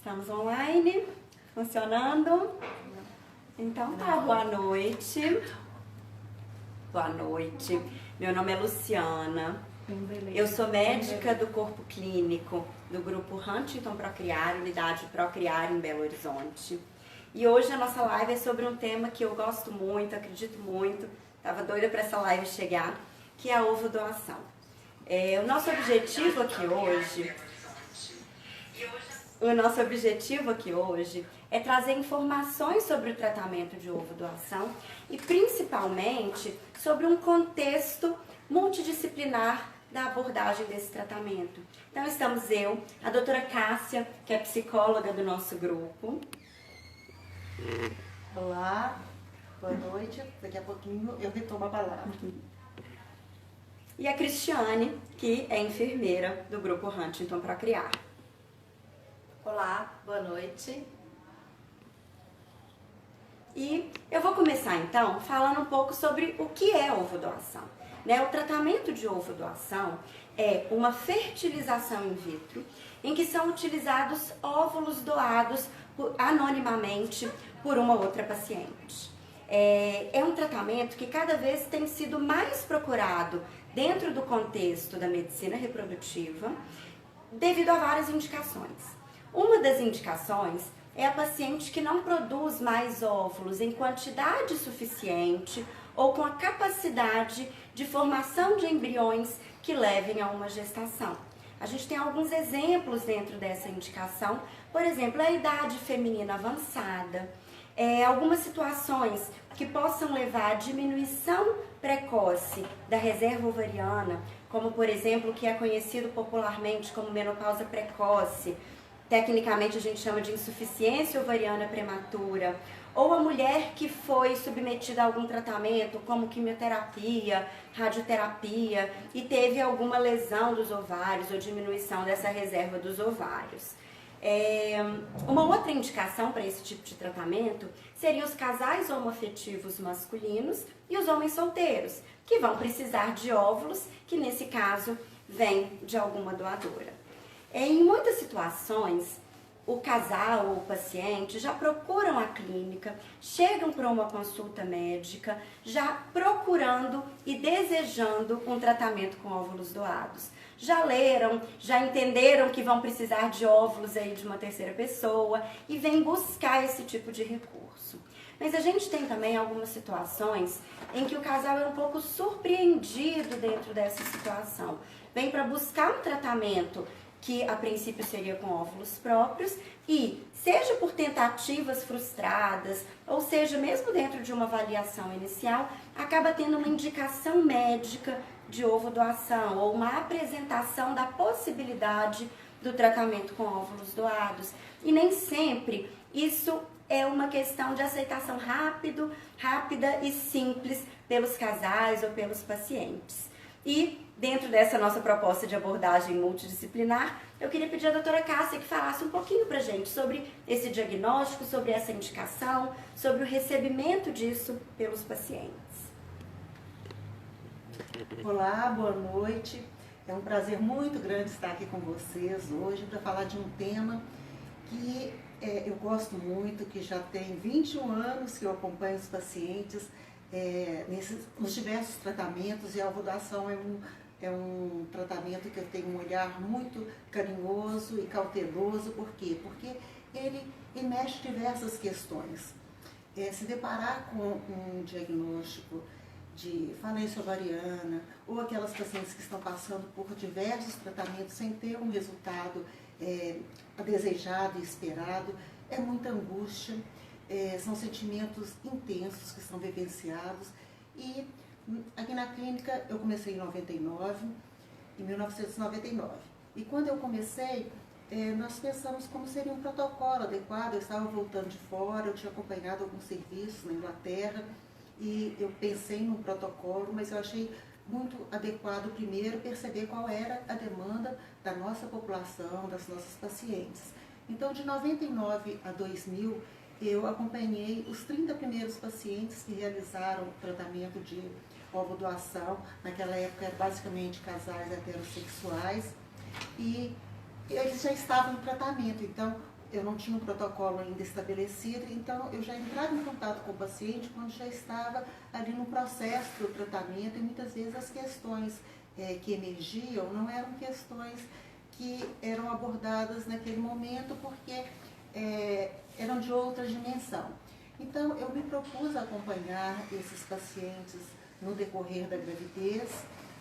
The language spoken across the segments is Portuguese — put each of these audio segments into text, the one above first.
Estamos online, funcionando. Então tá, boa noite. Boa noite. Meu nome é Luciana. Eu sou médica do corpo clínico do grupo Huntington Procriar, unidade Procriar em Belo Horizonte. E hoje a nossa live é sobre um tema que eu gosto muito, acredito muito, estava doida para essa live chegar, que é a ovodoação. O nosso objetivo aqui hoje é trazer informações sobre o tratamento de ovodoação e principalmente sobre um contexto multidisciplinar da abordagem desse tratamento. Então estamos eu, a doutora Cássia, que é psicóloga do nosso grupo. Olá, boa noite. Daqui a pouquinho eu retomo a palavra. E a Cristiane, que é enfermeira do grupo Huntington Procriar. Olá, boa noite. E eu vou começar então falando um pouco sobre o que é ovodoação. O tratamento de ovodoação é uma fertilização in vitro em que são utilizados óvulos doados anonimamente por uma outra paciente. É um tratamento que cada vez tem sido mais procurado dentro do contexto da medicina reprodutiva devido a várias indicações. Uma das indicações é a paciente que não produz mais óvulos em quantidade suficiente ou com a capacidade de formação de embriões que levem a uma gestação. A gente tem alguns exemplos dentro dessa indicação, por exemplo, a idade feminina avançada, algumas situações que possam levar à diminuição precoce da reserva ovariana, como por exemplo o que é conhecido popularmente como menopausa precoce. Tecnicamente a gente chama de insuficiência ovariana prematura, ou a mulher que foi submetida a algum tratamento, como quimioterapia, radioterapia, e teve alguma lesão dos ovários ou diminuição dessa reserva dos ovários. Uma outra indicação para esse tipo de tratamento seriam os casais homoafetivos masculinos e os homens solteiros, que vão precisar de óvulos, que nesse caso vêm de alguma doadora. Em muitas situações, o casal ou o paciente já procuram a clínica, chegam para uma consulta médica, já procurando e desejando um tratamento com óvulos doados. Já leram, já entenderam que vão precisar de óvulos aí de uma terceira pessoa e vêm buscar esse tipo de recurso. Mas a gente tem também algumas situações em que o casal é um pouco surpreendido dentro dessa situação. Vem para buscar um tratamento que a princípio seria com óvulos próprios e, seja por tentativas frustradas, ou seja, mesmo dentro de uma avaliação inicial, acaba tendo uma indicação médica de ovodoação ou uma apresentação da possibilidade do tratamento com óvulos doados. E nem sempre isso é uma questão de aceitação rápida e simples pelos casais ou pelos pacientes. E dentro dessa nossa proposta de abordagem multidisciplinar, eu queria pedir à doutora Cássia que falasse um pouquinho pra gente sobre esse diagnóstico, sobre essa indicação, sobre o recebimento disso pelos pacientes. Olá, boa noite. É um prazer muito grande estar aqui com vocês hoje para falar de um tema que eu gosto muito, que já tem 21 anos que eu acompanho os pacientes nos diversos tratamentos, e a ovodoação é um tratamento que eu tenho um olhar muito carinhoso e cauteloso. Por quê? Porque ele mexe diversas questões. Se deparar com um diagnóstico de falência ovariana, ou aquelas pacientes que estão passando por diversos tratamentos sem ter um resultado desejado e esperado, é muita angústia. São sentimentos intensos que são vivenciados. E aqui na clínica eu comecei em 1999. E quando eu comecei, nós pensamos como seria um protocolo adequado. Eu estava voltando de fora, eu tinha acompanhado alguns serviços na Inglaterra e eu pensei num protocolo, mas eu achei muito adequado primeiro perceber qual era a demanda da nossa população, das nossas pacientes. Então, de 99 a 2000, eu acompanhei os 30 primeiros pacientes que realizaram o tratamento de ovodoação. Naquela época, basicamente casais heterossexuais, e eles já estavam em tratamento. Então, eu não tinha um protocolo ainda estabelecido, então eu já entrava em contato com o paciente quando já estava ali no processo do tratamento e muitas vezes as questões que emergiam não eram questões que eram abordadas naquele momento porque eram de outra dimensão. Então eu me propus a acompanhar esses pacientes no decorrer da gravidez,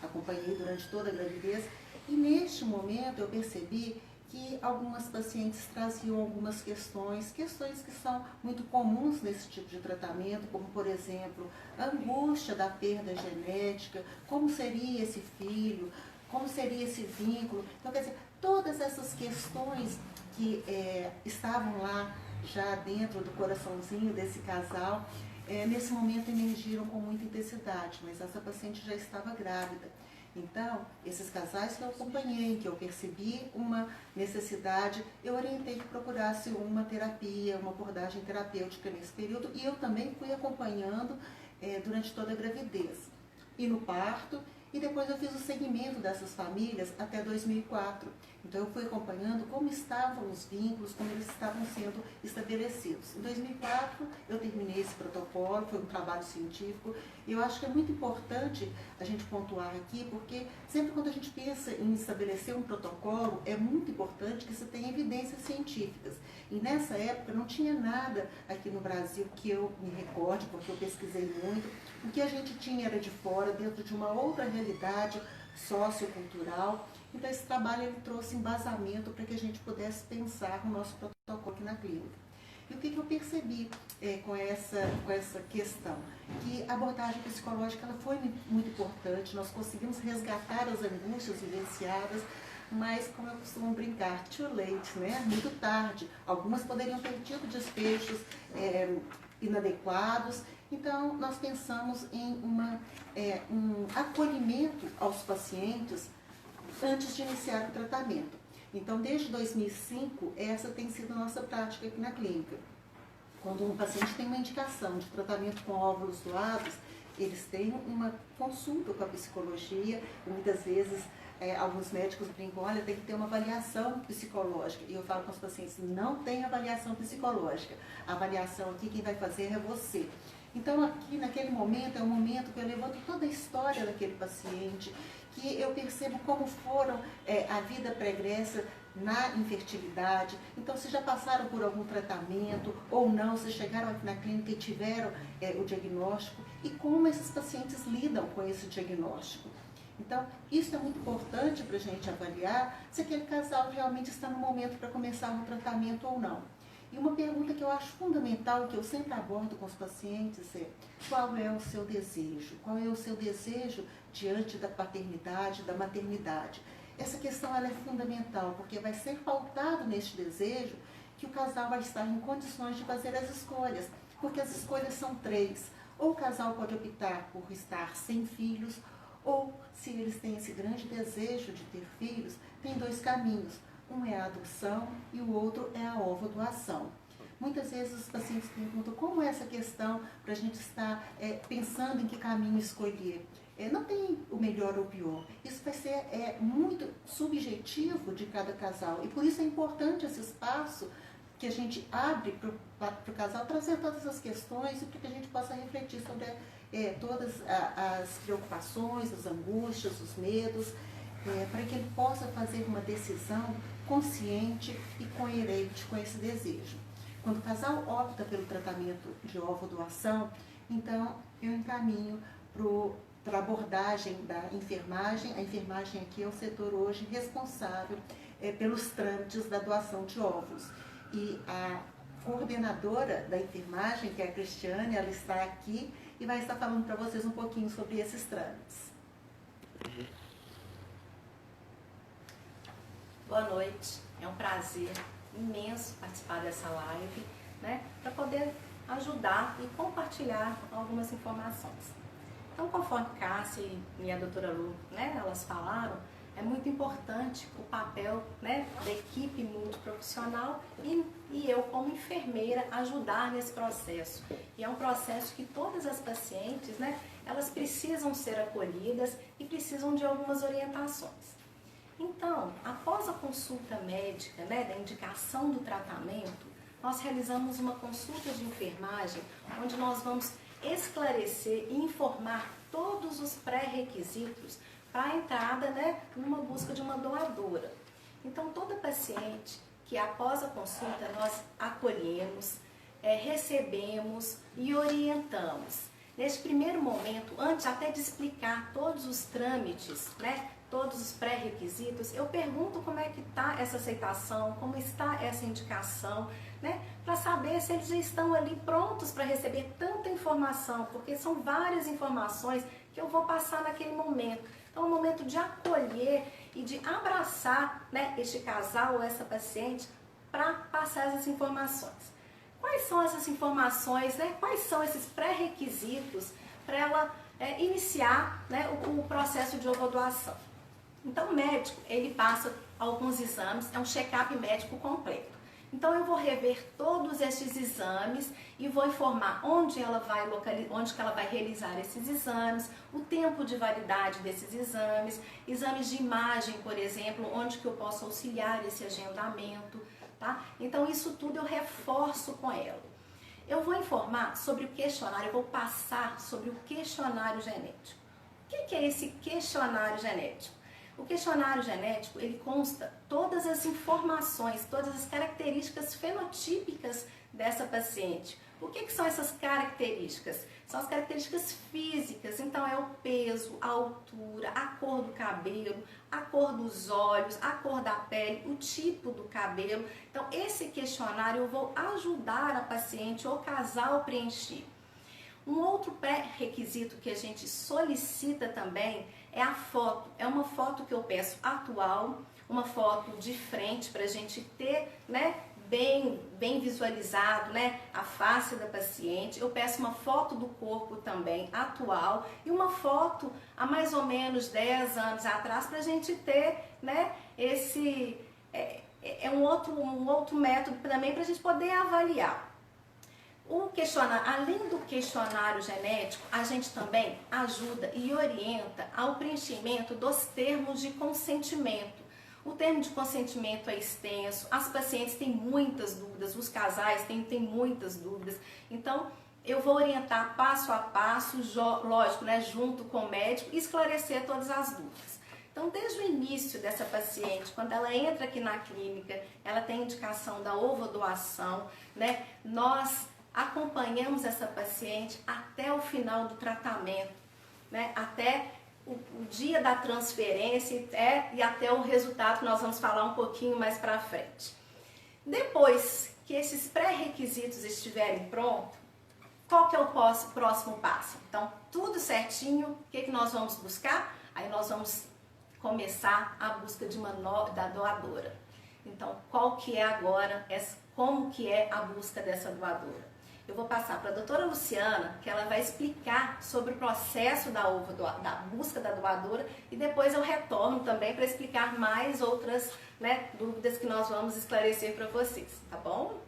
acompanhei durante toda a gravidez e neste momento eu percebi que algumas pacientes traziam algumas questões que são muito comuns nesse tipo de tratamento, como por exemplo, a angústia da perda genética, como seria esse filho, como seria esse vínculo. Então, quer dizer, todas essas questões que estavam lá já dentro do coraçãozinho desse casal, nesse momento emergiram com muita intensidade, mas essa paciente já estava grávida. Então, esses casais que eu acompanhei, que eu percebi uma necessidade, eu orientei que procurasse uma terapia, uma abordagem terapêutica nesse período e eu também fui acompanhando durante toda a gravidez e no parto. E depois eu fiz o segmento dessas famílias até 2004. Então eu fui acompanhando como estavam os vínculos, como eles estavam sendo estabelecidos. Em 2004 eu terminei esse protocolo, foi um trabalho científico. E eu acho que é muito importante a gente pontuar aqui, porque sempre quando a gente pensa em estabelecer um protocolo, é muito importante que você tenha evidências científicas. E nessa época não tinha nada aqui no Brasil que eu me recorde, porque eu pesquisei muito. O que a gente tinha era de fora, dentro de uma outra realidade sociocultural. Então esse trabalho ele trouxe embasamento para que a gente pudesse pensar o nosso protocolo aqui na clínica. E o que eu percebi com essa questão? Que a abordagem psicológica ela foi muito importante, nós conseguimos resgatar as angústias vivenciadas, mas, como eu costumo brincar, too late, né? Muito tarde. Algumas poderiam ter tido desfechos inadequados. Então, nós pensamos em um acolhimento aos pacientes antes de iniciar o tratamento. Então, desde 2005, essa tem sido a nossa prática aqui na clínica. Quando um paciente tem uma indicação de tratamento com óvulos doados, eles têm uma consulta com a psicologia, e muitas vezes alguns médicos brincam, olha, tem que ter uma avaliação psicológica. E eu falo com os pacientes, não tem avaliação psicológica. A avaliação aqui, quem vai fazer é você. Então, aqui, naquele momento, é um momento que eu levanto toda a história daquele paciente, que eu percebo como foram a vida pregressa na infertilidade. Então, se já passaram por algum tratamento ou não, se chegaram aqui na clínica e tiveram o diagnóstico, e como esses pacientes lidam com esse diagnóstico. Então, isso é muito importante para a gente avaliar se aquele casal realmente está no momento para começar um tratamento ou não. E uma pergunta que eu acho fundamental, que eu sempre abordo com os pacientes é: qual é o seu desejo? Qual é o seu desejo diante da paternidade, da maternidade? Essa questão ela é fundamental, porque vai ser pautado neste desejo que o casal vai estar em condições de fazer as escolhas, porque as escolhas são três. Ou o casal pode optar por estar sem filhos, ou, se eles têm esse grande desejo de ter filhos, tem dois caminhos. Um é a adoção e o outro é a ovodoação. Muitas vezes os pacientes perguntam como é essa questão para a gente estar pensando em que caminho escolher. Não tem o melhor ou o pior. Isso vai ser muito subjetivo de cada casal. E por isso é importante esse espaço que a gente abre para o casal trazer todas as questões e para que a gente possa refletir sobre todas as preocupações, as angústias, os medos, para que ele possa fazer uma decisão consciente e coerente com esse desejo. Quando o casal opta pelo tratamento de ovodoação, então eu encaminho para a abordagem da enfermagem. A enfermagem aqui é o setor hoje responsável pelos trâmites da doação de óvulos. E a coordenadora da enfermagem, que é a Cristiane, ela está aqui e vai estar falando para vocês um pouquinho sobre esses trâmites. Boa noite, é um prazer imenso participar dessa live, né, para poder ajudar e compartilhar algumas informações. Então, conforme Cássia e a doutora Lu, né, elas falaram, é muito importante o papel, né, da equipe multiprofissional e eu, como enfermeira, ajudar nesse processo. E é um processo que todas as pacientes, né, elas precisam ser acolhidas e precisam de algumas orientações. Então, após a consulta médica, né, da indicação do tratamento, nós realizamos uma consulta de enfermagem, onde nós vamos esclarecer e informar todos os pré-requisitos para a entrada, né, numa busca de uma doadora. Então, toda paciente que após a consulta nós acolhemos, recebemos e orientamos. Neste primeiro momento, antes até de explicar todos os trâmites, né, todos os pré-requisitos, eu pergunto como é que está essa aceitação, como está essa indicação, né, para saber se eles já estão ali prontos para receber tanta informação, porque são várias informações que eu vou passar naquele momento. Então, é um momento de acolher e de abraçar, né, este casal ou essa paciente para passar essas informações. Quais são essas informações, né? Quais são esses pré-requisitos para ela iniciar, né, o processo de ovodoação? Então, o médico, ele passa alguns exames, é um check-up médico completo. Então, eu vou rever todos esses exames e vou informar onde que ela vai realizar esses exames, o tempo de validade desses exames, exames de imagem, por exemplo, onde que eu posso auxiliar esse agendamento, tá? Então, isso tudo eu reforço com ela. Eu vou informar sobre o questionário, eu vou passar sobre o questionário genético. O que é esse questionário genético? O questionário genético, ele consta todas as informações, todas as características fenotípicas dessa paciente. O que são essas características? São as características físicas, então é o peso, a altura, a cor do cabelo, a cor dos olhos, a cor da pele, o tipo do cabelo. Então, esse questionário eu vou ajudar a paciente ou o casal a preencher. Um outro pré-requisito que a gente solicita também é a foto. É uma foto que eu peço atual, uma foto de frente para a gente ter, né, bem visualizado, né, a face da paciente. Eu peço uma foto do corpo também atual e uma foto há mais ou menos 10 anos atrás para a gente ter, né, esse um outro método também para a gente poder avaliar. O questionário, além do questionário genético, a gente também ajuda e orienta ao preenchimento dos termos de consentimento. O termo de consentimento é extenso, as pacientes têm muitas dúvidas, os casais têm muitas dúvidas. Então, eu vou orientar passo a passo, lógico, né, junto com o médico, e esclarecer todas as dúvidas. Então, desde o início dessa paciente, quando ela entra aqui na clínica, ela tem indicação da ovodoação, né, nós acompanhamos essa paciente até o final do tratamento, né? Até o dia da transferência e até o resultado que nós vamos falar um pouquinho mais para frente. Depois que esses pré-requisitos estiverem prontos, qual que é o próximo passo? Então, tudo certinho, o que nós vamos buscar? Aí nós vamos começar a busca da doadora. Então, qual que é agora, como que é a busca dessa doadora? Eu vou passar para a doutora Luciana, que ela vai explicar sobre o processo da busca da doadora, e depois eu retorno também para explicar mais outras, né, dúvidas que nós vamos esclarecer para vocês, tá bom?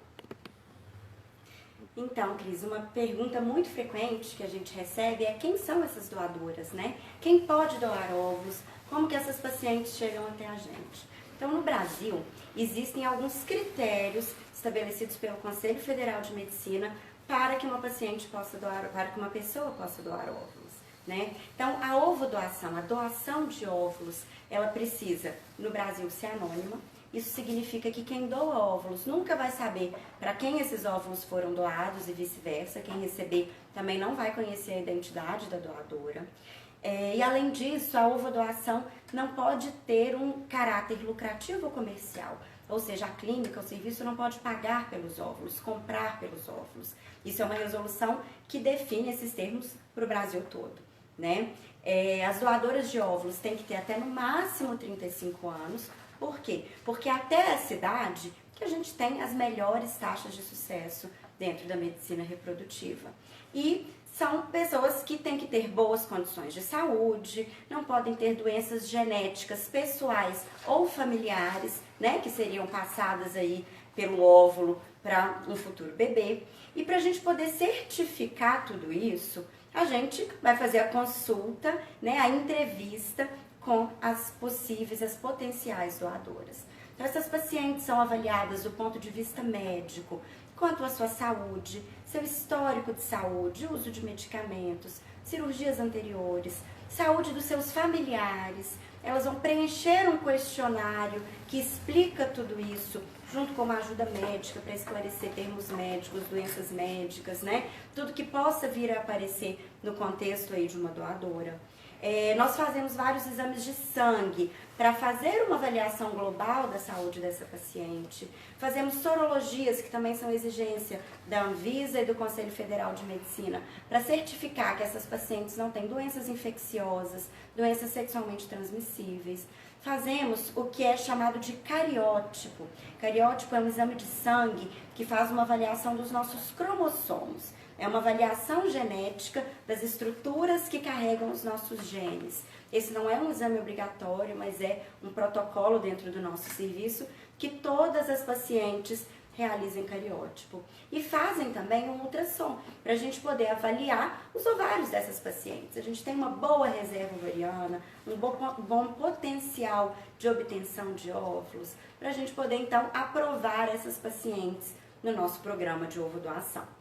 Então, Cris, uma pergunta muito frequente que a gente recebe é quem são essas doadoras, né? Quem pode doar óvulos? Como que essas pacientes chegam até a gente? Então, no Brasil, existem alguns critérios estabelecidos pelo Conselho Federal de Medicina para que uma paciente possa doar, para que uma pessoa possa doar óvulos, né? Então, a ovodoação, a doação de óvulos, ela precisa, no Brasil, ser anônima. Isso significa que quem doa óvulos nunca vai saber para quem esses óvulos foram doados e vice-versa. Quem receber também não vai conhecer a identidade da doadora. E além disso, a ovodoação não pode ter um caráter lucrativo ou comercial. Ou seja, a clínica, o serviço não pode pagar pelos óvulos, comprar pelos óvulos. Isso é uma resolução que define esses termos para o Brasil todo, né? As doadoras de óvulos têm que ter até no máximo 35 anos. Por quê? Porque até essa idade que a gente tem as melhores taxas de sucesso dentro da medicina reprodutiva. E são pessoas que têm que ter boas condições de saúde, não podem ter doenças genéticas pessoais ou familiares, né, que seriam passadas aí pelo óvulo para um futuro bebê. E para a gente poder certificar tudo isso, a gente vai fazer a consulta, né, a entrevista com as possíveis, as potenciais doadoras. Então, essas pacientes são avaliadas do ponto de vista médico, quanto à sua saúde, seu histórico de saúde, uso de medicamentos, cirurgias anteriores, saúde dos seus familiares. Elas vão preencher um questionário que explica tudo isso, junto com uma ajuda médica para esclarecer termos médicos, doenças médicas, né? Tudo que possa vir a aparecer no contexto aí de uma doadora. Nós fazemos vários exames de sangue para fazer uma avaliação global da saúde dessa paciente. Fazemos sorologias, que também são exigência da Anvisa e do Conselho Federal de Medicina, para certificar que essas pacientes não têm doenças infecciosas, doenças sexualmente transmissíveis. Fazemos o que é chamado de cariótipo. Cariótipo é um exame de sangue que faz uma avaliação dos nossos cromossomos. É uma avaliação genética das estruturas que carregam os nossos genes. Esse não é um exame obrigatório, mas é um protocolo dentro do nosso serviço que todas as pacientes realizem cariótipo. E fazem também um ultrassom, para a gente poder avaliar os ovários dessas pacientes. A gente tem uma boa reserva ovariana, um bom potencial de obtenção de óvulos, para a gente poder então aprovar essas pacientes no nosso programa de ovodoação.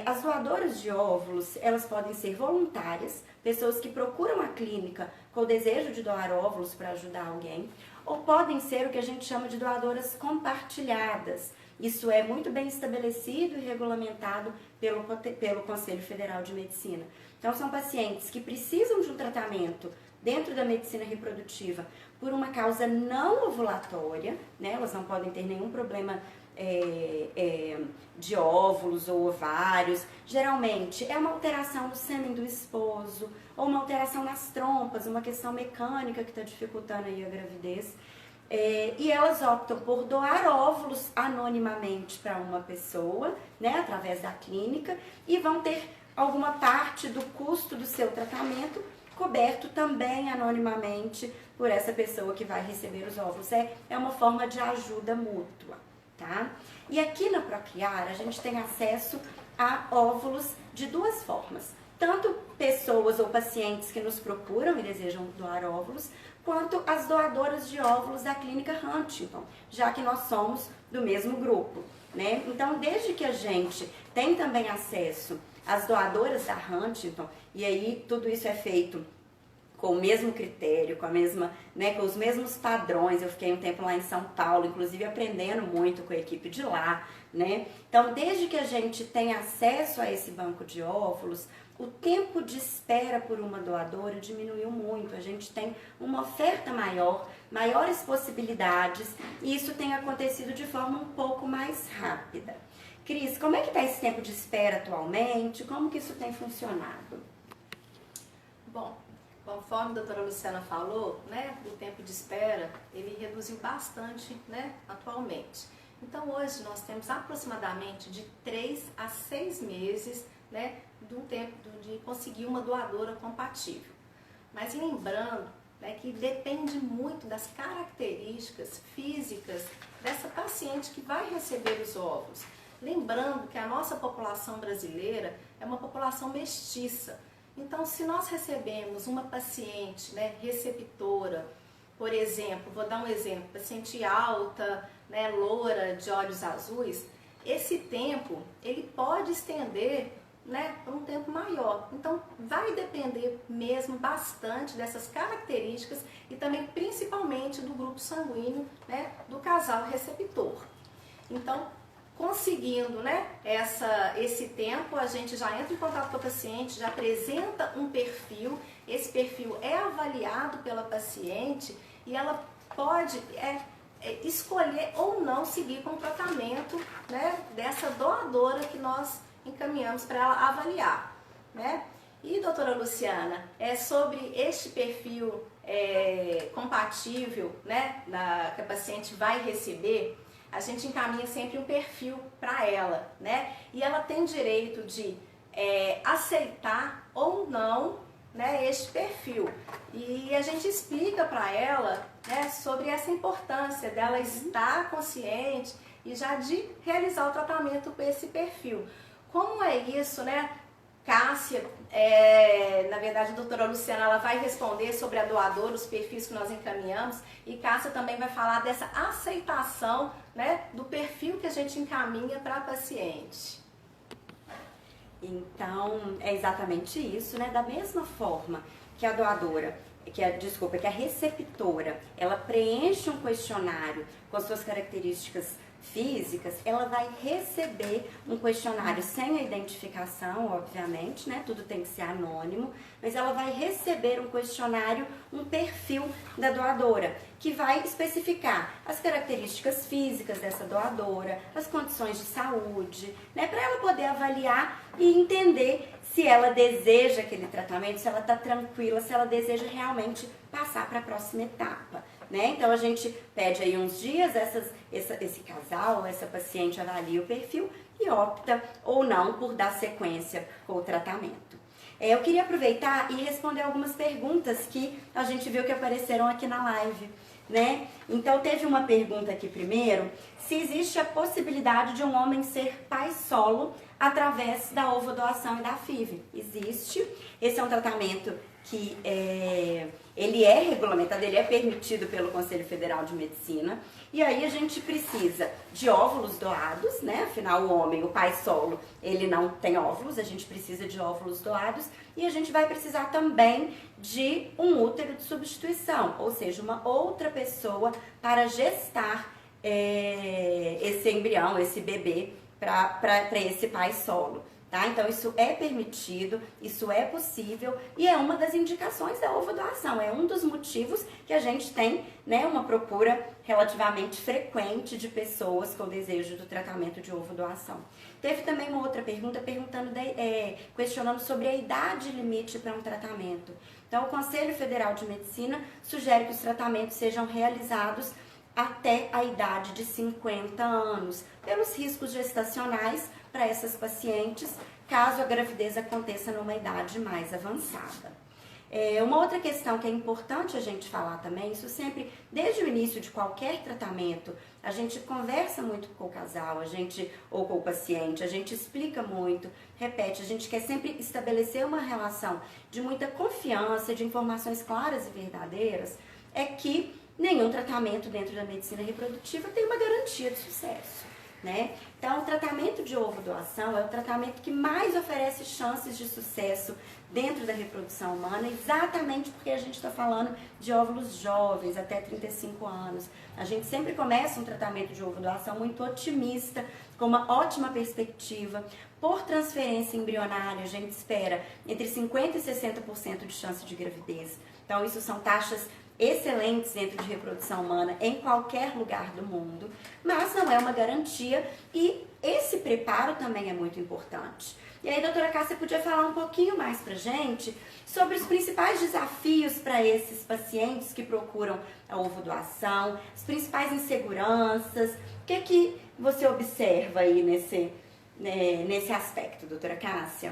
As doadoras de óvulos, elas podem ser voluntárias, pessoas que procuram a clínica com o desejo de doar óvulos para ajudar alguém, ou podem ser o que a gente chama de doadoras compartilhadas. Isso é muito bem estabelecido e regulamentado pelo Conselho Federal de Medicina. Então, são pacientes que precisam de um tratamento dentro da medicina reprodutiva por uma causa não ovulatória, né? Elas não podem ter nenhum problema de óvulos ou ovários. Geralmente é uma alteração no sêmen do esposo ou uma alteração nas trompas, uma questão mecânica que está dificultando aí a gravidez. E elas optam por doar óvulos anonimamente para uma pessoa, né, através da clínica, e vão ter alguma parte do custo do seu tratamento coberto também anonimamente por essa pessoa que vai receber os óvulos. É uma forma de ajuda mútua. Tá? E aqui na Procriar a gente tem acesso a óvulos de duas formas. Tanto pessoas ou pacientes que nos procuram e desejam doar óvulos, quanto as doadoras de óvulos da Clínica Huntington, já que nós somos do mesmo grupo, né? Então, desde que a gente tem também acesso às doadoras da Huntington, e aí tudo isso é feito com o mesmo critério, com a mesma, né, com os mesmos padrões. Eu fiquei um tempo lá em São Paulo, inclusive aprendendo muito com a equipe de lá, né? Então, desde que a gente tem acesso a esse banco de óvulos, o tempo de espera por uma doadora diminuiu muito. A gente tem uma oferta maior, maiores possibilidades, e isso tem acontecido de forma um pouco mais rápida. Cris, como é que está esse tempo de espera atualmente? Como que isso tem funcionado? Bom, conforme a doutora Luciana falou, né, o tempo de espera, ele reduziu bastante, né, atualmente. Então, hoje nós temos aproximadamente de 3 a 6 meses, né, do tempo de conseguir uma doadora compatível. Mas lembrando, né, que depende muito das características físicas dessa paciente que vai receber os óvulos. Lembrando que a nossa população brasileira é uma população mestiça. Então, se nós recebemos uma paciente, né, receptora, por exemplo, vou dar um exemplo, paciente alta, né, loura, de olhos azuis, esse tempo ele pode estender, né, por um tempo maior. Então, vai depender mesmo bastante dessas características e também principalmente do grupo sanguíneo, né, do casal receptor. Então, conseguindo, né, esse tempo, a gente já entra em contato com a paciente, já apresenta um perfil, esse perfil é avaliado pela paciente e ela pode escolher ou não seguir com o tratamento, né, dessa doadora que nós encaminhamos para ela avaliar, né? E, doutora Luciana, sobre este perfil compatível, né, que a paciente vai receber, a gente encaminha sempre um perfil para ela, né? E ela tem direito de aceitar ou não, né, este perfil. E a gente explica para ela, né, sobre essa importância dela estar consciente e já de realizar o tratamento com esse perfil. Como é isso, né? Cássia, na verdade a doutora Luciana, ela vai responder sobre a doadora, os perfis que nós encaminhamos, e Cássia também vai falar dessa aceitação, né, do perfil que a gente encaminha para a paciente. Então, é exatamente isso, né? Da mesma forma que a doadora, que a receptora, ela preenche um questionário com as suas características físicas, ela vai receber um questionário sem a identificação, obviamente, né? Tudo tem que ser anônimo, mas ela vai receber um questionário, um perfil da doadora, que vai especificar as características físicas dessa doadora, as condições de saúde, né? Para ela poder avaliar e entender se ela deseja aquele tratamento, se ela está tranquila, se ela deseja realmente passar para a próxima etapa. Né? Então a gente pede aí uns dias, esse casal, essa paciente avalia o perfil e opta ou não por dar sequência com o tratamento. Eu queria aproveitar e responder algumas perguntas que a gente viu que apareceram aqui na live. Né? Então teve uma pergunta aqui primeiro, se existe a possibilidade de um homem ser pai solo através da ovodoação e da FIV. Existe, esse é um tratamento que ele é regulamentado, ele é permitido pelo Conselho Federal de Medicina, e aí a gente precisa de óvulos doados, né? Afinal o homem, o pai solo, ele não tem óvulos, a gente precisa de óvulos doados, e a gente vai precisar também de um útero de substituição, ou seja, uma outra pessoa para gestar esse embrião, esse bebê, para esse pai solo. Tá? Então isso é permitido, isso é possível e é uma das indicações da ovodoação, é um dos motivos que a gente tem, né, uma procura relativamente frequente de pessoas com desejo do tratamento de ovodoação. Teve também uma outra pergunta questionando sobre a idade limite para um tratamento. Então o Conselho Federal de Medicina sugere que os tratamentos sejam realizados até a idade de 50 anos, pelos riscos gestacionais para essas pacientes, caso a gravidez aconteça numa idade mais avançada. Uma outra questão que é importante a gente falar também, isso sempre, desde o início de qualquer tratamento, a gente conversa muito com o casal, ou com o paciente, a gente explica muito, repete, a gente quer sempre estabelecer uma relação de muita confiança, de informações claras e verdadeiras, é que nenhum tratamento dentro da medicina reprodutiva tem uma garantia de sucesso. Né? Então, o tratamento de ovodoação é o tratamento que mais oferece chances de sucesso dentro da reprodução humana, exatamente porque a gente está falando de óvulos jovens, até 35 anos. A gente sempre começa um tratamento de ovodoação muito otimista, com uma ótima perspectiva. Por transferência embrionária, a gente espera entre 50% e 60% de chance de gravidez. Então, isso são taxas excelentes dentro de reprodução humana em qualquer lugar do mundo, mas não é uma garantia e esse preparo também é muito importante. E aí, doutora Cássia, podia falar um pouquinho mais pra gente sobre os principais desafios para esses pacientes que procuram a ovodoação, as principais inseguranças, o que você observa aí nesse aspecto, doutora Cássia?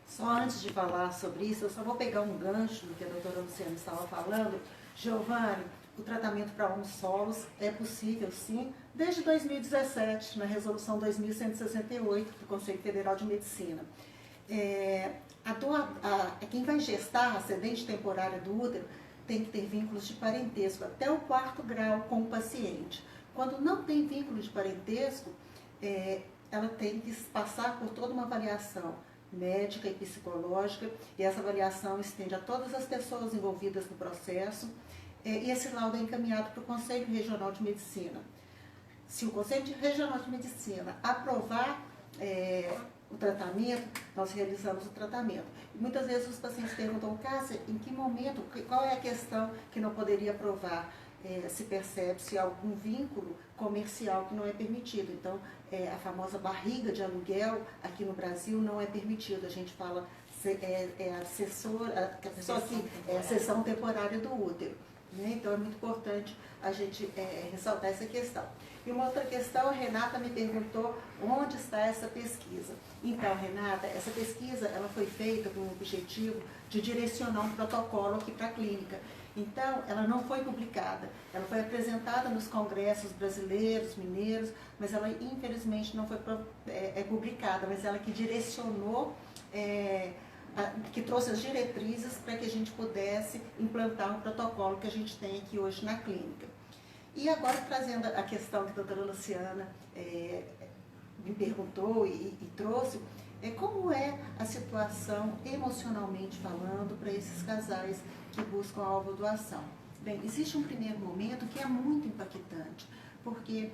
Só antes de falar sobre isso, eu só vou pegar um gancho do que a doutora Luciana estava falando. Giovanni, o tratamento para homens solos é possível, sim, desde 2017, na resolução 2168 do Conselho Federal de Medicina. Quem vai gestar, ascendente temporária do útero, tem que ter vínculos de parentesco até o 4º grau com o paciente. Quando não tem vínculo de parentesco, ela tem que passar por toda uma avaliação médica e psicológica, e essa avaliação estende a todas as pessoas envolvidas no processo, e esse laudo é encaminhado para o Conselho Regional de Medicina. Se o Conselho Regional de Medicina aprovar o tratamento, nós realizamos o tratamento. E muitas vezes os pacientes perguntam, Cássia, em que momento, qual é a questão que não poderia aprovar? Se percebe-se algum vínculo comercial que não é permitido. Então, a famosa barriga de aluguel aqui no Brasil não é permitido. A gente fala a pessoa que é a cessão temporária do útero. Né? Então, é muito importante a gente ressaltar essa questão. E uma outra questão, a Renata me perguntou onde está essa pesquisa. Então, Renata, essa pesquisa ela foi feita com o objetivo de direcionar um protocolo aqui para a clínica. Então, ela não foi publicada. Ela foi apresentada nos congressos brasileiros, mineiros, mas ela infelizmente não foi publicada, mas ela que direcionou, que trouxe as diretrizes para que a gente pudesse implantar um protocolo que a gente tem aqui hoje na clínica. E agora, trazendo a questão que a doutora Luciana me perguntou e trouxe, como é a situação emocionalmente falando para esses casais que buscam a ovodoação. Bem, existe um primeiro momento que é muito impactante, porque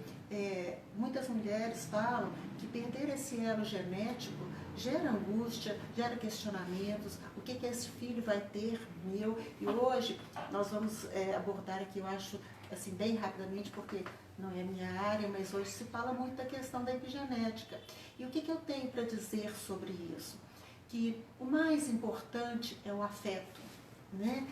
muitas mulheres falam que perder esse elo genético gera angústia, gera questionamentos, o que esse filho vai ter meu? E hoje nós vamos abordar aqui, eu acho, assim, bem rapidamente, porque não é minha área, mas hoje se fala muito da questão da epigenética. E o que eu tenho para dizer sobre isso? Que o mais importante é o afeto, né?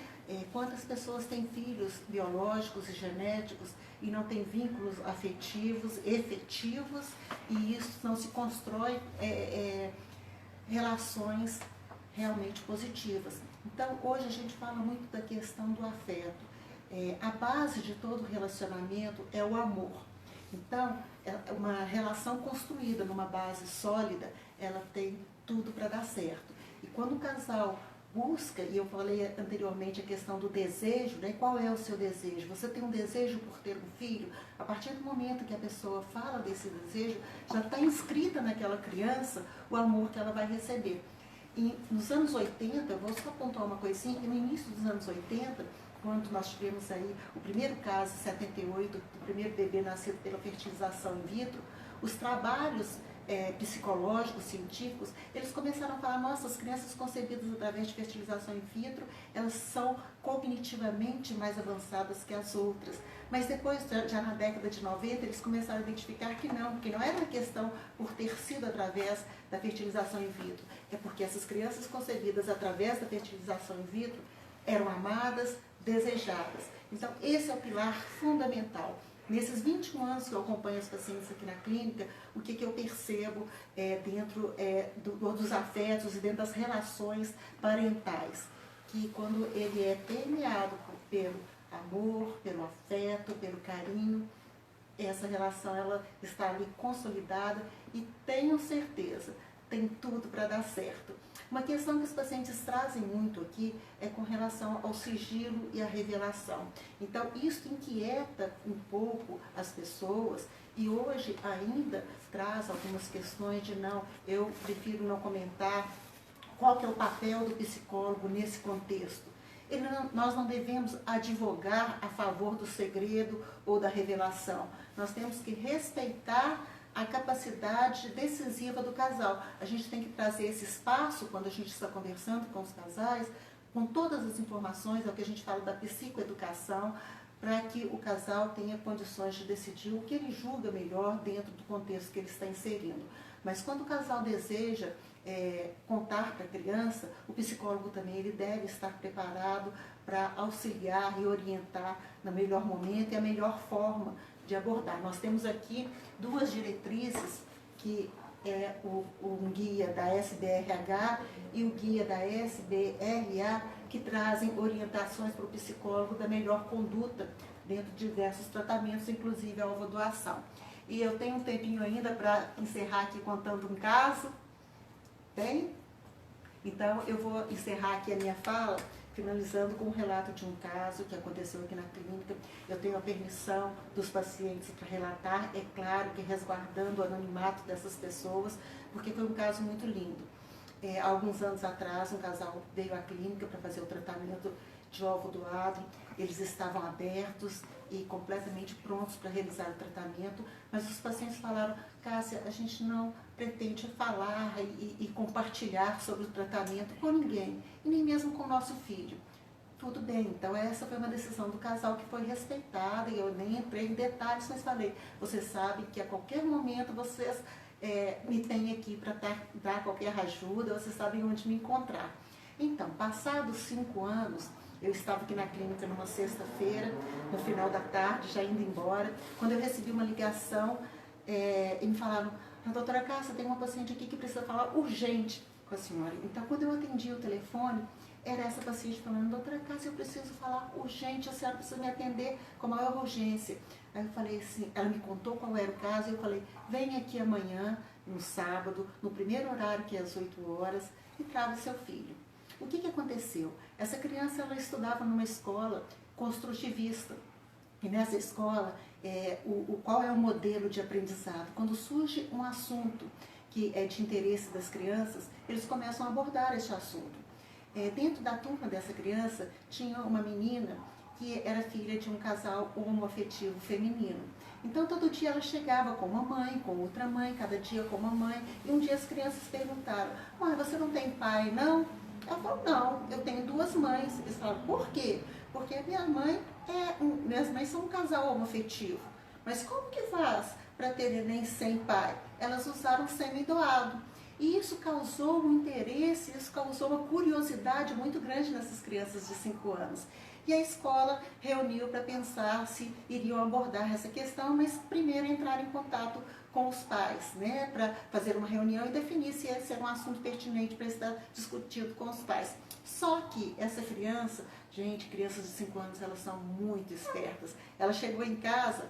Quantas pessoas têm filhos biológicos e genéticos e não têm vínculos afetivos, efetivos, e isso não se constrói relações realmente positivas. Então, hoje a gente fala muito da questão do afeto. A base de todo relacionamento é o amor. Então, uma relação construída numa base sólida, ela tem tudo para dar certo. E quando o casal busca, e eu falei anteriormente a questão do desejo, né? Qual é o seu desejo? Você tem um desejo por ter um filho? A partir do momento que a pessoa fala desse desejo, já está inscrita naquela criança o amor que ela vai receber. E nos anos 80, eu vou só apontar uma coisinha, que no início dos anos 80, quando nós tivemos aí o primeiro caso, em 78, do primeiro bebê nascido pela fertilização in vitro, os trabalhos psicológicos, científicos, eles começaram a falar, nossa, as crianças concebidas através de fertilização in vitro, elas são cognitivamente mais avançadas que as outras. Mas depois, já na década de 90, eles começaram a identificar que não era uma questão por ter sido através da fertilização in vitro, é porque essas crianças concebidas através da fertilização in vitro eram amadas, desejadas. Então, esse é o pilar fundamental. Nesses 21 anos que eu acompanho os pacientes aqui na clínica, o que eu percebo dentro dos afetos e dentro das relações parentais, que quando ele é permeado pelo amor, pelo afeto, pelo carinho, essa relação ela está ali consolidada e tenho certeza, tem tudo para dar certo. Uma questão que os pacientes trazem muito aqui é com relação ao sigilo e à revelação. Então, isso inquieta um pouco as pessoas e hoje ainda traz algumas questões de eu prefiro não comentar qual que é o papel do psicólogo nesse contexto. Nós não devemos advogar a favor do segredo ou da revelação. Nós temos que respeitar a capacidade decisiva do casal. A gente tem que trazer esse espaço, quando a gente está conversando com os casais, com todas as informações, é o que a gente fala da psicoeducação, para que o casal tenha condições de decidir o que ele julga melhor dentro do contexto que ele está inserindo. Mas quando o casal deseja contar para a criança, o psicólogo também ele deve estar preparado para auxiliar e orientar no melhor momento e a melhor forma de abordar. Nós temos aqui duas diretrizes, que é um guia da SBRH e o guia da SBRA, que trazem orientações para o psicólogo da melhor conduta dentro de diversos tratamentos, inclusive a ovodoação. E eu tenho um tempinho ainda para encerrar aqui contando um caso. Tem? Então, eu vou encerrar aqui a minha fala, finalizando com um relato de um caso que aconteceu aqui na clínica. Eu tenho a permissão dos pacientes para relatar, é claro que resguardando o anonimato dessas pessoas, porque foi um caso muito lindo. Há alguns anos atrás, um casal veio à clínica para fazer o tratamento de ovo doado. Eles estavam abertos e completamente prontos para realizar o tratamento, mas os pacientes falaram, Cássia, a gente não pretende falar e compartilhar sobre o tratamento com ninguém, e nem mesmo com o nosso filho. Tudo bem, então essa foi uma decisão do casal que foi respeitada, e eu nem entrei em detalhes, mas falei, vocês sabem que a qualquer momento vocês me têm aqui para dar qualquer ajuda, vocês sabem onde me encontrar. Então, passados 5 anos, Eu estava aqui na clínica numa sexta-feira, no final da tarde, já indo embora, quando eu recebi uma ligação e me falaram: doutora Cássia, tem uma paciente aqui que precisa falar urgente com a senhora. Então, quando eu atendi o telefone, era essa paciente falando: doutora Cássia, eu preciso falar urgente, a senhora precisa me atender com a maior urgência. Aí eu falei assim, ela me contou qual era o caso, e eu falei: vem aqui amanhã, no sábado, no primeiro horário, que é às 8 horas, e traga seu filho. O que aconteceu? Essa criança, ela estudava numa escola construtivista. E nessa escola, qual é o modelo de aprendizado? Quando surge um assunto que é de interesse das crianças, eles começam a abordar esse assunto. Dentro da turma dessa criança, tinha uma menina que era filha de um casal homoafetivo feminino. Então, todo dia ela chegava com uma mãe, com outra mãe, cada dia com uma mãe. E um dia as crianças perguntaram: mãe, você não tem pai, não? Ela falou: não, eu tenho duas mães. Eles falaram: por quê? Porque minhas mães são um casal homoafetivo. Mas como que faz para ter neném sem pai? Elas usaram sêmen doado. E isso causou um interesse, isso causou uma curiosidade muito grande nessas crianças de 5 anos. E a escola reuniu para pensar se iriam abordar essa questão, mas primeiro entrar em contato com os pais, né, para fazer uma reunião e definir se esse era um assunto pertinente para estar discutido com os pais. Só que essa criança, gente, crianças de 5 anos, elas são muito espertas. Ela chegou em casa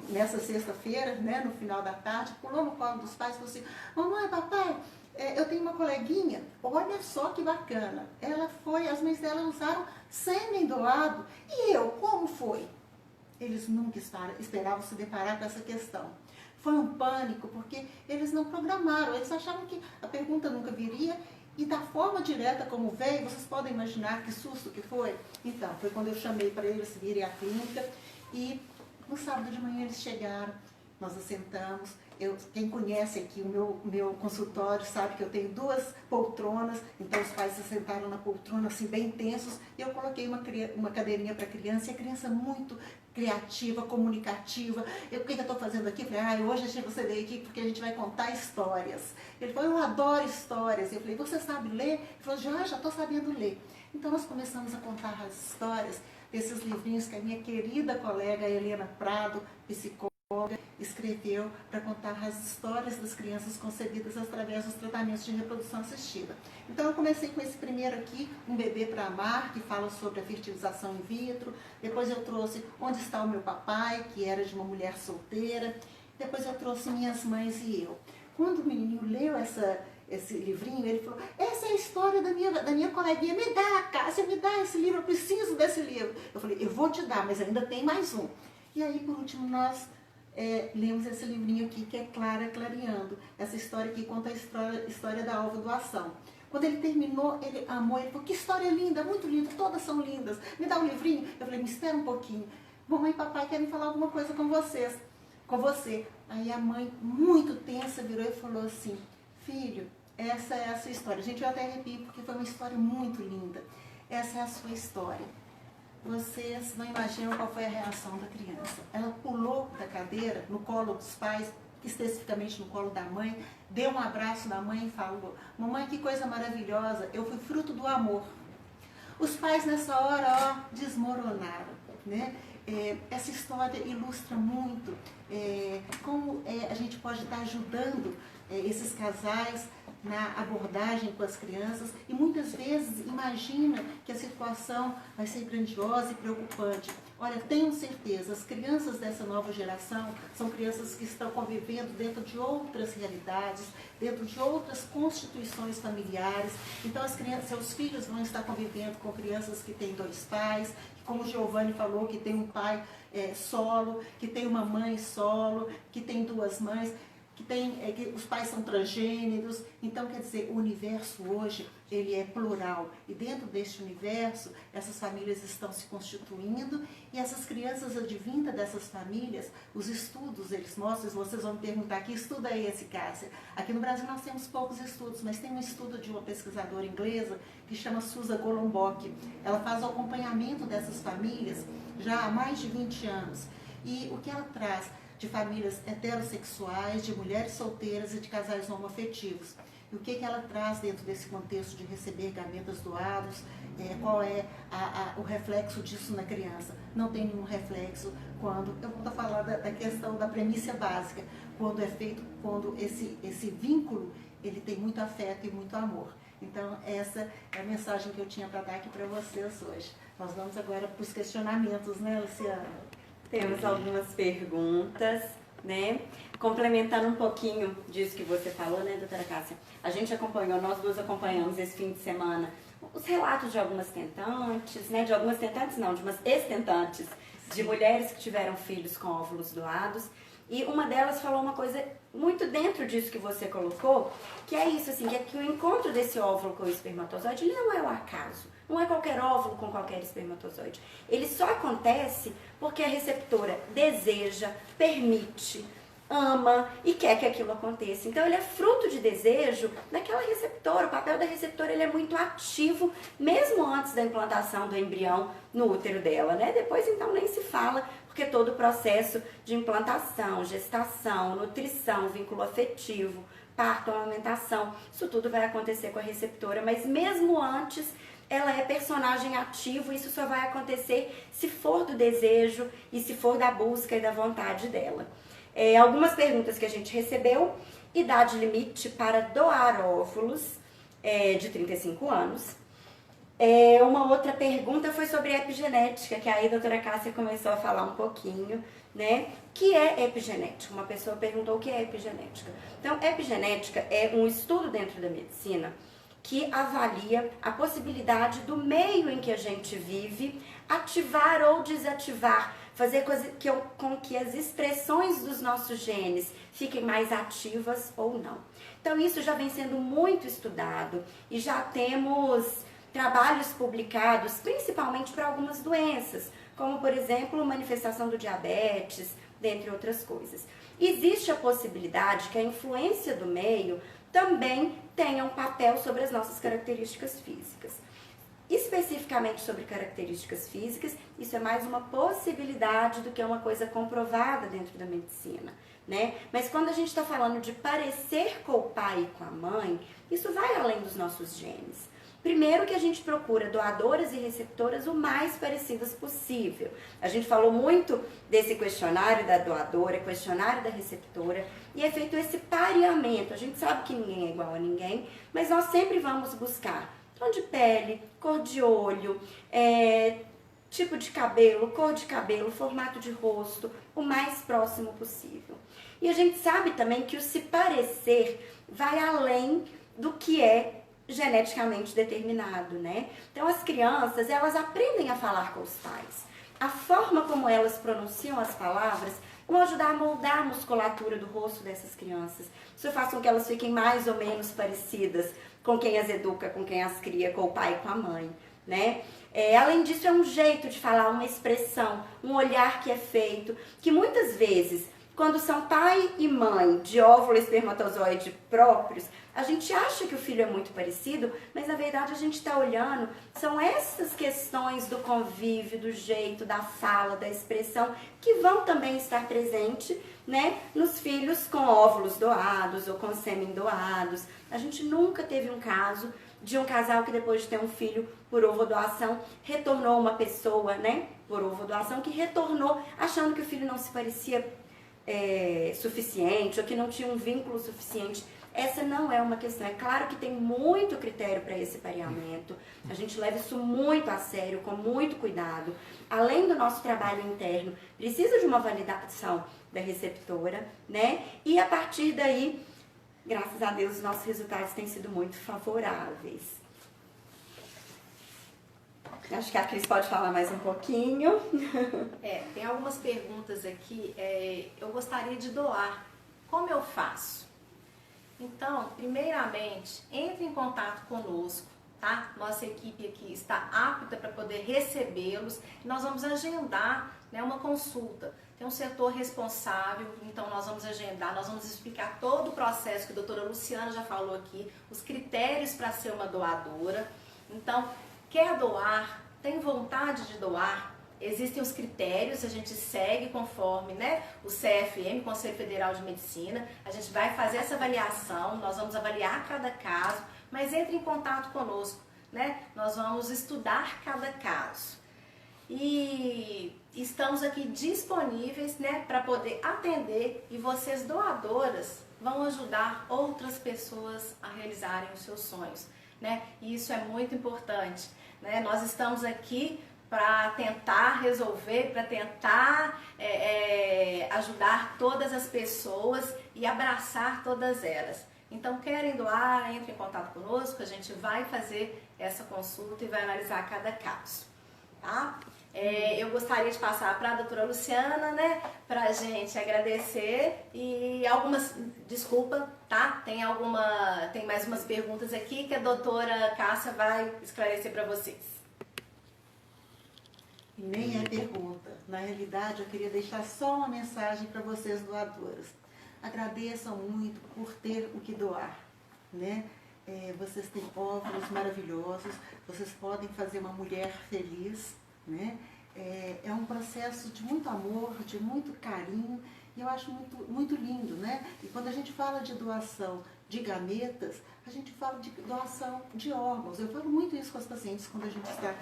nessa sexta-feira, né, no final da tarde, pulou no colo dos pais e falou assim: mamãe, papai, eu tenho uma coleguinha, olha só que bacana. As mães dela usaram sêmen doado. E eu, como foi? Eles nunca esperavam se deparar com essa questão. Foi um pânico, porque eles não programaram, eles achavam que a pergunta nunca viria, e da forma direta como veio, vocês podem imaginar que susto que foi? Então, foi quando eu chamei para eles virem à clínica, e no sábado de manhã eles chegaram, nós assentamos. Quem conhece aqui o meu consultório sabe que eu tenho 2 poltronas, então os pais se sentaram na poltrona assim bem tensos, e eu coloquei uma cadeirinha para a criança, e a criança muito criativa, comunicativa. O que eu estou fazendo aqui? Eu falei: hoje achei você veio aqui porque a gente vai contar histórias. Ele falou: eu adoro histórias. Eu falei: você sabe ler? Ele falou: já estou sabendo ler. Então nós começamos a contar as histórias desses livrinhos que a minha querida colega Helena Prado, psicóloga, escreveu para contar as histórias das crianças concebidas através dos tratamentos de reprodução assistida. Então eu comecei com esse primeiro aqui, Um Bebê para Amar, que fala sobre a fertilização in vitro. Depois eu trouxe Onde Está o Meu Papai, que era de uma mulher solteira. Depois eu trouxe Minhas Mães e Eu. Quando o menininho leu esse livrinho, ele falou: essa é a história da minha coleguinha, me dá, Cássia, me dá esse livro, eu preciso desse livro. Eu falei: eu vou te dar, mas ainda tem mais um. E aí, por último, nós lemos esse livrinho aqui, que é Clara Clareando, essa história que conta a história da ovodoação. Quando ele terminou, ele amou, ele falou: que história linda, muito linda, todas são lindas, me dá um livrinho. Eu falei: me espera um pouquinho, mamãe e papai querem falar alguma coisa com você. Aí a mãe, muito tensa, virou e falou assim: filho, essa é a sua história. Gente, eu até arrepio, porque foi uma história muito linda. Essa é a sua história. Vocês não imaginam qual foi a reação da criança. Ela pulou da cadeira no colo dos pais, especificamente no colo da mãe, deu um abraço na mãe e falou: mamãe, que coisa maravilhosa, eu fui fruto do amor. Os pais nessa hora, desmoronaram, né? Essa história ilustra muito como a gente pode estar ajudando esses casais na abordagem com as crianças, e muitas vezes imagina que a situação vai ser grandiosa e preocupante. Olha, tenham certeza, as crianças dessa nova geração são crianças que estão convivendo dentro de outras realidades, dentro de outras constituições familiares. Então, seus filhos vão estar convivendo com crianças que têm 2 pais, como o Giovanni falou, que tem um pai solo, que tem uma mãe solo, que tem 2 mães, que os pais são transgêneros. Então, quer dizer, o universo hoje, ele é plural. E dentro deste universo, essas famílias estão se constituindo, e essas crianças advindas dessas famílias, os estudos, eles mostram, vocês vão me perguntar: que estudo é esse, Cássia? Aqui no Brasil nós temos poucos estudos, mas tem um estudo de uma pesquisadora inglesa que chama Susan Golombok. Ela faz o acompanhamento dessas famílias já há mais de 20 anos. E o que ela traz de famílias heterossexuais, de mulheres solteiras e de casais homoafetivos. e o que ela traz dentro desse contexto de receber gametas doados, qual é o reflexo disso na criança. Não tem nenhum reflexo quando, eu vou falar da questão da premissa básica, quando é feito, quando esse vínculo, ele tem muito afeto e muito amor. Então, essa é a mensagem que eu tinha para dar aqui para vocês hoje. Nós vamos agora para os questionamentos, né, Luciana? Temos algumas perguntas, né? Complementando um pouquinho disso que você falou, né, doutora Cássia? A gente acompanhou, nós duas acompanhamos esse fim de semana os relatos de algumas tentantes, né? De algumas tentantes não, de umas ex-tentantes, de mulheres que tiveram filhos com óvulos doados. E uma delas falou uma coisa muito dentro disso que você colocou, que é isso, assim, que é que o encontro desse óvulo com o espermatozoide, ele não é o acaso. Não é qualquer óvulo com qualquer espermatozoide. Ele só acontece porque a receptora deseja, permite, ama e quer que aquilo aconteça. Então ele é fruto de desejo daquela receptora. O papel da receptora, ele é muito ativo, mesmo antes da implantação do embrião no útero dela, né? Depois então nem se fala, porque todo o processo de implantação, gestação, nutrição, vínculo afetivo, parto, amamentação, isso tudo vai acontecer com a receptora, mas mesmo antes ela é personagem ativo, isso só vai acontecer se for do desejo e se for da busca e da vontade dela. Algumas perguntas que a gente recebeu: idade limite para doar óvulos, de 35 anos. Uma outra pergunta foi sobre epigenética, que aí a doutora Cássia começou a falar um pouquinho, né? O que é epigenética? Uma pessoa perguntou o que é epigenética. Então, epigenética é um estudo dentro da medicina que avalia a possibilidade do meio em que a gente vive ativar ou desativar, fazer com que as expressões dos nossos genes fiquem mais ativas ou não. Então isso já vem sendo muito estudado e já temos trabalhos publicados, principalmente para algumas doenças, como por exemplo manifestação do diabetes, dentre outras coisas. Existe a possibilidade que a influência do meio também tenha um papel sobre as nossas características físicas. Especificamente sobre características físicas, isso é mais uma possibilidade do que uma coisa comprovada dentro da medicina, né? Mas quando a gente está falando de parecer com o pai e com a mãe, isso vai além dos nossos genes. Primeiro que a gente procura doadoras e receptoras o mais parecidas possível. A gente falou muito desse questionário da doadora, questionário da receptora, e é feito esse pareamento. A gente sabe que ninguém é igual a ninguém, mas nós sempre vamos buscar tom de pele, cor de olho, tipo de cabelo, cor de cabelo, formato de rosto, o mais próximo possível. E a gente sabe também que o se parecer vai além do que é geneticamente determinado, né? Então as crianças, elas aprendem a falar com os pais. A forma como elas pronunciam as palavras vão ajudar a moldar a musculatura do rosto dessas crianças. Isso faz com que elas fiquem mais ou menos parecidas com quem as educa, com quem as cria, com o pai e com a mãe, né? Além disso, é um jeito de falar, uma expressão, um olhar que é feito, que muitas vezes, quando são pai e mãe de óvulo e espermatozoide próprios, a gente acha que o filho é muito parecido, mas na verdade a gente está olhando, são essas questões do convívio, do jeito, da fala, da expressão, que vão também estar presentes, né, nos filhos com óvulos doados ou com sêmen doados. A gente nunca teve um caso de um casal que depois de ter um filho por ovodoação, retornou uma pessoa, né, por ovodoação, que retornou achando que o filho não se parecia suficiente ou que não tinha um vínculo suficiente. Essa não é uma questão. É claro que tem muito critério para esse pareamento. A gente leva isso muito a sério, com muito cuidado. Além do nosso trabalho interno, precisa de uma validação da receptora, né? E a partir daí, graças a Deus, os nossos resultados têm sido muito favoráveis. Acho que a Cris pode falar mais um pouquinho. Tem algumas perguntas aqui. Eu gostaria de doar. Como eu faço? Então, primeiramente, entre em contato conosco, tá? Nossa equipe aqui está apta para poder recebê-los. Nós vamos agendar, né, uma consulta. Tem um setor responsável, então nós vamos agendar, nós vamos explicar todo o processo que a doutora Luciana já falou aqui, os critérios para ser uma doadora. Então, quer doar, tem vontade de doar, existem os critérios, a gente segue conforme, né, o CFM, Conselho Federal de Medicina, a gente vai fazer essa avaliação, nós vamos avaliar cada caso, mas entre em contato conosco, né, nós vamos estudar cada caso. E estamos aqui disponíveis, né, para poder atender, e vocês doadoras vão ajudar outras pessoas a realizarem os seus sonhos, né? E isso é muito importante, né? Nós estamos aqui para tentar resolver, para tentar ajudar todas as pessoas e abraçar todas elas. Então, querem doar, entre em contato conosco, a gente vai fazer essa consulta e vai analisar cada caso, tá? Eu gostaria de passar para a doutora Luciana, né, para a gente agradecer e desculpa, tá? Tem mais umas perguntas aqui que a doutora Cássia vai esclarecer para vocês. Nem é pergunta. Na realidade, eu queria deixar só uma mensagem para vocês doadoras. Agradeçam muito por ter o que doar, né? Vocês têm óvulos maravilhosos, vocês podem fazer uma mulher feliz, né? É um processo de muito amor, de muito carinho, e eu acho muito, muito lindo, né? E quando a gente fala de doação de gametas, a gente fala de doação de órgãos. Eu falo muito isso com as pacientes quando a gente está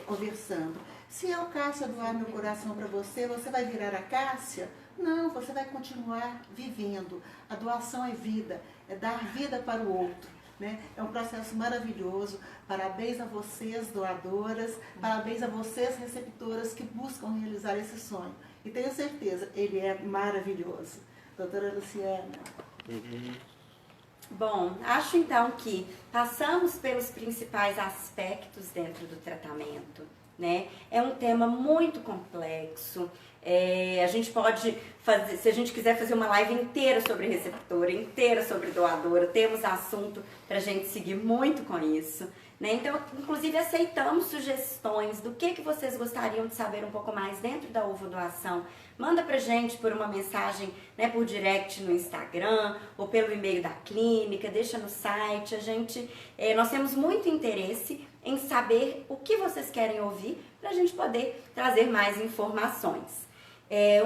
conversando. Se eu, Cássia, doar meu coração para você, você vai virar a Cássia? Não, você vai continuar vivendo. A doação é vida, é dar vida para o outro, né? É um processo maravilhoso. Parabéns a vocês, doadoras, parabéns a vocês, receptoras, que buscam realizar esse sonho. E tenho certeza, ele é maravilhoso. Doutora Luciana. Bom, acho então que passamos pelos principais aspectos dentro do tratamento, né? É um tema muito complexo. A gente pode fazer, se a gente quiser fazer uma live inteira sobre receptora, inteira sobre doadora, temos assunto para a gente seguir muito com isso, né? Então, inclusive, aceitamos sugestões do que vocês gostariam de saber um pouco mais dentro da ovodoação. Manda pra gente por uma mensagem, né, por direct no Instagram ou pelo e-mail da clínica, deixa no site. Nós temos muito interesse em saber o que vocês querem ouvir para a gente poder trazer mais informações.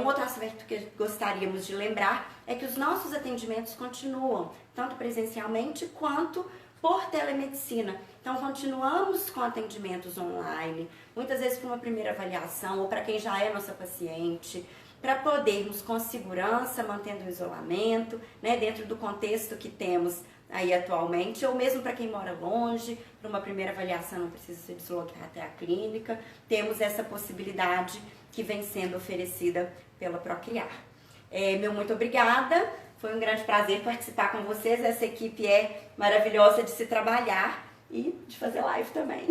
Um outro aspecto que gostaríamos de lembrar é que os nossos atendimentos continuam, tanto presencialmente quanto por telemedicina. Então, continuamos com atendimentos online, muitas vezes para uma primeira avaliação ou para quem já é nossa paciente, para podermos com segurança, mantendo o isolamento, né, dentro do contexto que temos aí atualmente, ou mesmo para quem mora longe, para uma primeira avaliação não precisa se deslocar até a clínica, temos essa possibilidade que vem sendo oferecida pela Procriar. Meu muito obrigada, foi um grande prazer participar com vocês, essa equipe é maravilhosa de se trabalhar e de fazer live também.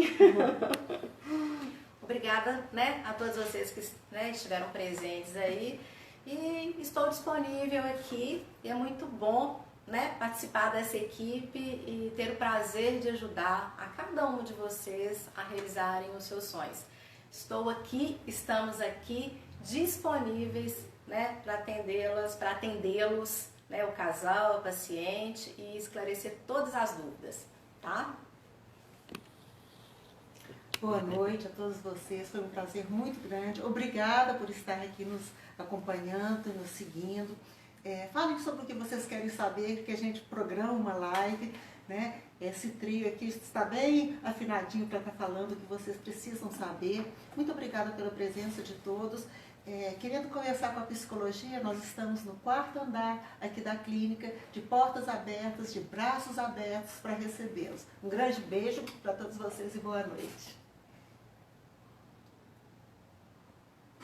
Obrigada, né, a todos vocês que, né, estiveram presentes aí, e estou disponível aqui, e é muito bom, né, participar dessa equipe e ter o prazer de ajudar a cada um de vocês a realizarem os seus sonhos. Estou aqui, estamos aqui disponíveis, né, para atendê-los, né, o casal, o paciente, e esclarecer todas as dúvidas, tá? Boa noite a todos vocês, foi um prazer muito grande. Obrigada por estar aqui nos acompanhando, nos seguindo. Falem sobre o que vocês querem saber, que a gente programa uma live, né? Esse trio aqui está bem afinadinho para estar falando o que vocês precisam saber. Muito obrigada pela presença de todos. Querendo conversar com a psicologia, nós estamos no 4º andar aqui da clínica, de portas abertas, de braços abertos para recebê-los. Um grande beijo para todos vocês e boa noite.